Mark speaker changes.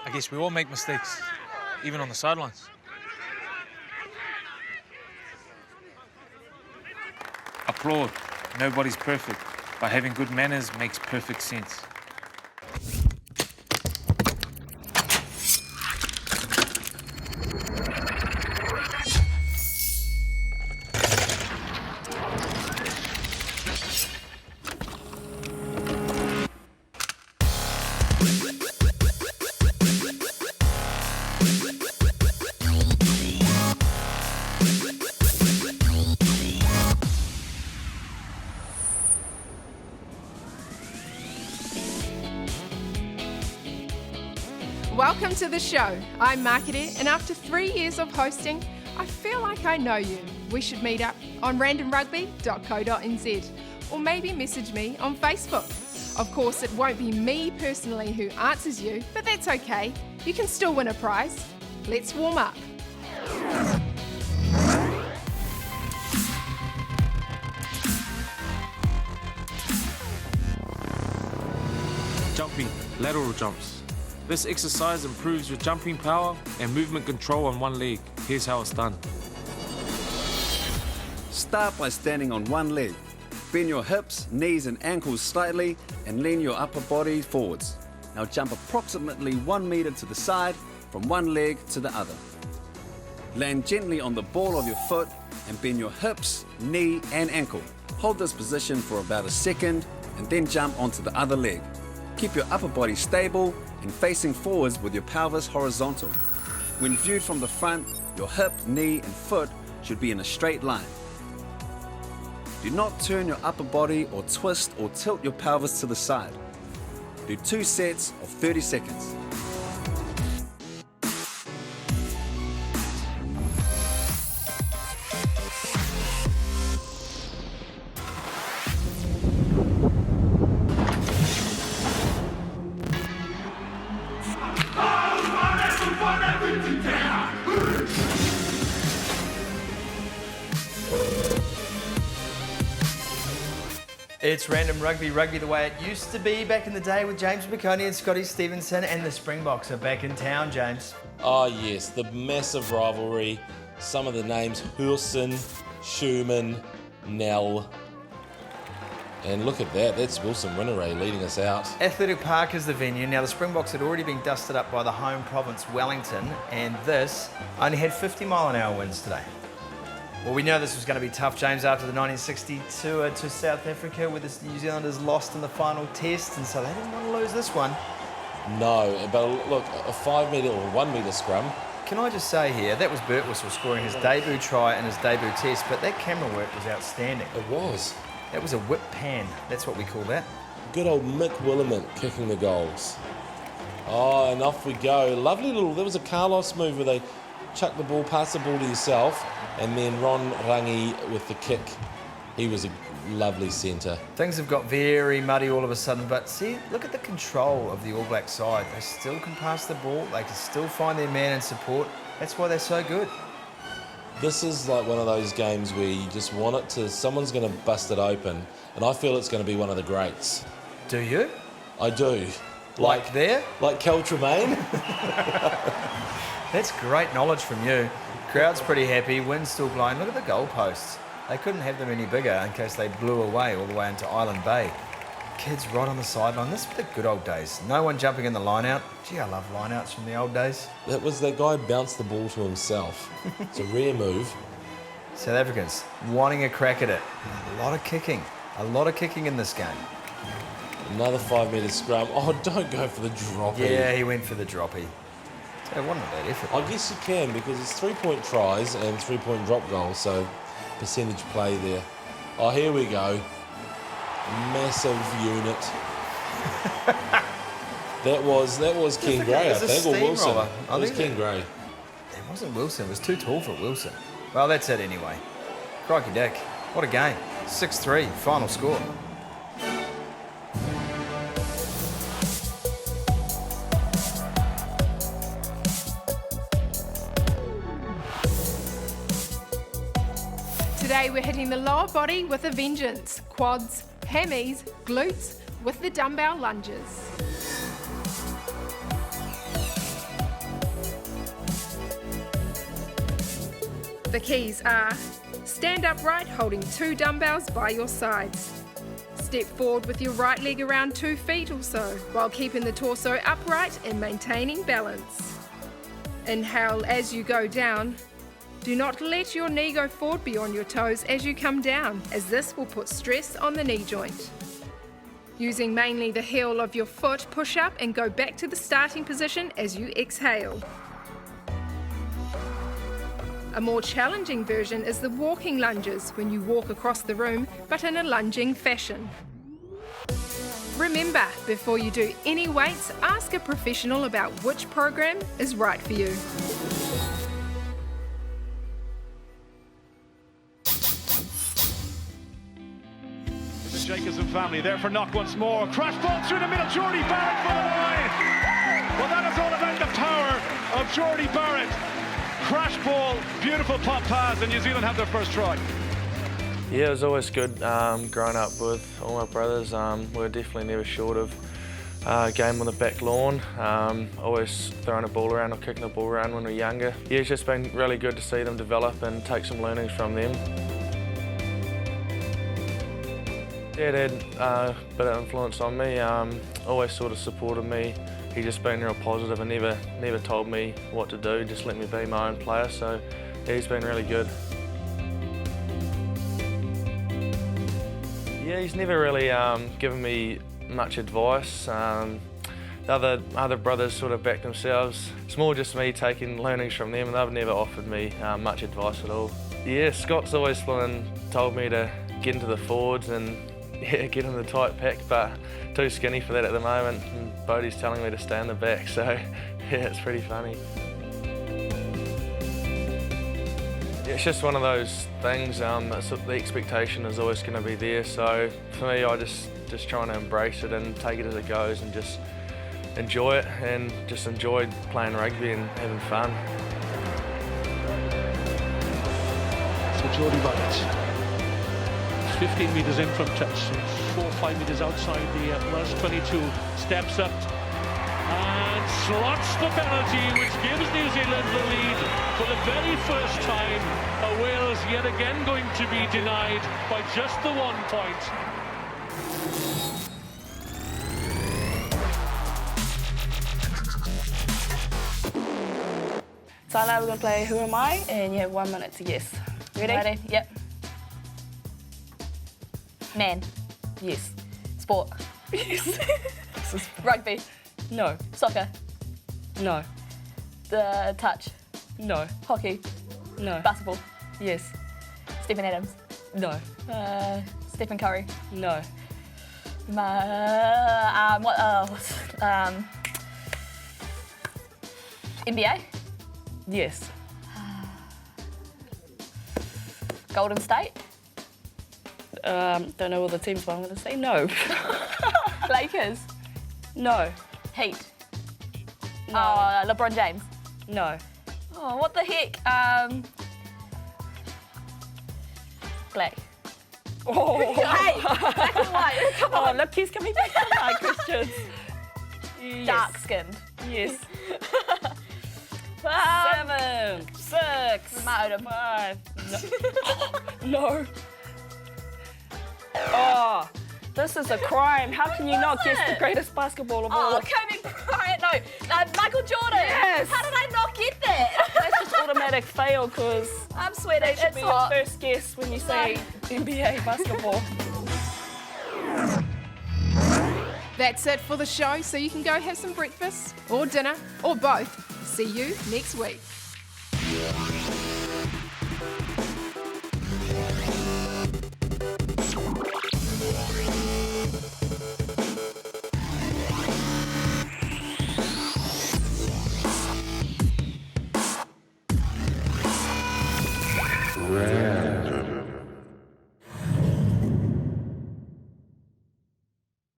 Speaker 1: I guess we all make mistakes, even on the sidelines. Applaud. Nobody's perfect, but having good manners makes perfect sense.
Speaker 2: Welcome to the show. I'm Marketer, and after 3 years of hosting, I feel like I know you. We should meet up on randomrugby.co.nz or maybe message me on Facebook. Of course, it won't be me personally who answers you, but that's okay. You can still win a prize. Let's warm up.
Speaker 1: Jumping, lateral jumps. This exercise improves your jumping power and movement control on one leg. Here's how it's done.
Speaker 3: Start by standing on one leg. Bend your hips, knees and ankles slightly and lean your upper body forwards. Now jump approximately 1 meter to the side from one leg to the other. Land gently on the ball of your foot and bend your hips, knee and ankle. Hold this position for about a second and then jump onto the other leg. Keep your upper body stable and facing forwards with your pelvis horizontal. When viewed from the front, your hip, knee and foot should be in a straight line. Do not turn your upper body or twist or tilt your pelvis to the side. Do 2 sets of 30 seconds.
Speaker 4: It's Random Rugby the way it used to be back in the day with James McConey and Scotty Stevenson, and the Springboks are back in town, James.
Speaker 5: Oh yes, the massive rivalry. Some of the names: Hulsen, Schumann, Nell. And look at that, that's Wilson Winneray leading us out.
Speaker 4: Athletic Park is the venue. Now, the Springboks had already been dusted up by the home province, Wellington, and this only had 50-mile-an-hour winds today. Well, we know this was going to be tough, James, after the 1960 tour to South Africa, where the New Zealanders lost in the final test, and so they didn't want to lose this one.
Speaker 5: No, but look, a 5 metre or 1 metre scrum.
Speaker 4: Can I just say here, that was Birtwistle scoring his debut try in his debut test, but that camera work was outstanding.
Speaker 5: It was.
Speaker 4: That was a whip pan, that's what we call that.
Speaker 5: Good old Mick Willamette kicking the goals. Oh, and off we go. Lovely little, there was a Carlos move where they chuck the ball, pass the ball to yourself, and then Ron Rangi with the kick. He was a lovely centre.
Speaker 4: Things have got very muddy all of a sudden, but see, look at the control of the All Black side. They still can pass the ball, they can still find their man and support. That's why they're so good.
Speaker 5: This is like one of those games where you just want it to, someone's going to bust it open, and I feel it's going to be one of the greats.
Speaker 4: Do you?
Speaker 5: I do.
Speaker 4: Like there?
Speaker 5: Like Kel Tremaine.
Speaker 4: That's great knowledge from you. Crowd's pretty happy, wind's still blowing. Look at the goalposts. They couldn't have them any bigger in case they blew away all the way into Island Bay. Kids right on the sideline. This is the good old days. No one jumping in the line-out. Gee, I love line-outs from the old days.
Speaker 5: That was that guy bounced the ball to himself. It's a rare move.
Speaker 4: South Africans wanting a crack at it. A lot of kicking in this game.
Speaker 5: Another 5 metre scrum. Oh, don't go for the droppy.
Speaker 4: Yeah, he went for the droppy. It wasn't a bad effort.
Speaker 5: I guess you can, because it's 3-point tries and 3-point drop goals, so percentage play there. Oh, here we go. Massive unit. that was Ken Gray, I think, or Wilson. It was Ken Gray.
Speaker 4: It wasn't Wilson. It was too tall for Wilson. Well, that's it anyway. Crikey dick. What a game. 6-3, final score.
Speaker 2: Today we're hitting the lower body with a vengeance. Quads, hammies, glutes with the dumbbell lunges. The keys are: stand upright holding 2 dumbbells by your sides. Step forward with your right leg around 2 feet or so, while keeping the torso upright and maintaining balance. Inhale as you go down. Do not let your knee go forward beyond your toes as you come down, as this will put stress on the knee joint. Using mainly the heel of your foot, push up and go back to the starting position as you exhale. A more challenging version is the walking lunges, when you walk across the room, but in a lunging fashion. Remember, before you do any weights, ask a professional about which program is right for you.
Speaker 6: Jacobson family there for knock once more. Crash ball through the middle. Jordy Barrett for the line. Well, that is all about the power of Jordy Barrett. Crash ball, beautiful pop pass, and New Zealand have their first try.
Speaker 7: Yeah, it was always good growing up with all my brothers. We were definitely never short of a game on the back lawn. Always throwing a ball around or kicking the ball around when we were younger. Yeah, it's just been really good to see them develop and take some learnings from them. Dad had a bit of influence on me, always sort of supported me. He just been real positive and never told me what to do, just let me be my own player, so yeah, he's been really good. Yeah, he's never really given me much advice. The other brothers sort of backed themselves. It's more just me taking learnings from them, and they've never offered me much advice at all. Yeah, Scott's always told me to get into the forwards and get in the tight pack, but too skinny for that at the moment, and Bodie's telling me to stay in the back, so yeah, it's pretty funny. Yeah, it's just one of those things, the expectation is always going to be there, so for me I just trying to embrace it and take it as it goes and just enjoy it and just enjoy playing rugby and having fun.
Speaker 6: So Jordy Barrett. 15 metres in from touch, 4 or 5 metres outside the last 22, steps up and slots the penalty, which gives New Zealand the lead for the very first time. Wales yet again going to be denied by just the 1 point.
Speaker 8: So now we're going to play Who Am I? And you have 1 minute to guess. Ready?
Speaker 9: Ready? Yep. Man.
Speaker 8: Yes.
Speaker 9: Sport.
Speaker 8: Yes.
Speaker 9: Rugby.
Speaker 8: No.
Speaker 9: Soccer.
Speaker 8: No.
Speaker 9: The touch.
Speaker 8: No.
Speaker 9: Hockey.
Speaker 8: No.
Speaker 9: Basketball.
Speaker 8: Yes.
Speaker 9: Stephen Adams.
Speaker 8: No.
Speaker 9: Stephen Curry.
Speaker 8: No.
Speaker 9: NBA.
Speaker 8: Yes.
Speaker 9: Golden State.
Speaker 8: Don't know all the teams, but I'm going to say no.
Speaker 9: Lakers.
Speaker 8: No.
Speaker 9: Heat.
Speaker 8: No.
Speaker 9: LeBron James.
Speaker 8: No.
Speaker 9: Oh, what the heck? Black.
Speaker 8: Oh,
Speaker 9: Hey, black and white. Come on.
Speaker 8: look, he's coming back to my questions. Yes.
Speaker 9: Dark skinned.
Speaker 8: Yes. 7, 6,
Speaker 9: Matt Odom.
Speaker 8: 5. No. Oh, this is a crime. How can you not guess the greatest basketball of all?
Speaker 9: Oh, Kobe Bryant. No, Michael Jordan.
Speaker 8: Yes.
Speaker 9: How did I not get that?
Speaker 8: That's just automatic fail because
Speaker 9: I'm sweating.
Speaker 8: that should
Speaker 9: It's
Speaker 8: be
Speaker 9: hot.
Speaker 8: your first guess when you say NBA basketball.
Speaker 2: That's it for the show, so you can go have some breakfast or dinner or both. See you next week.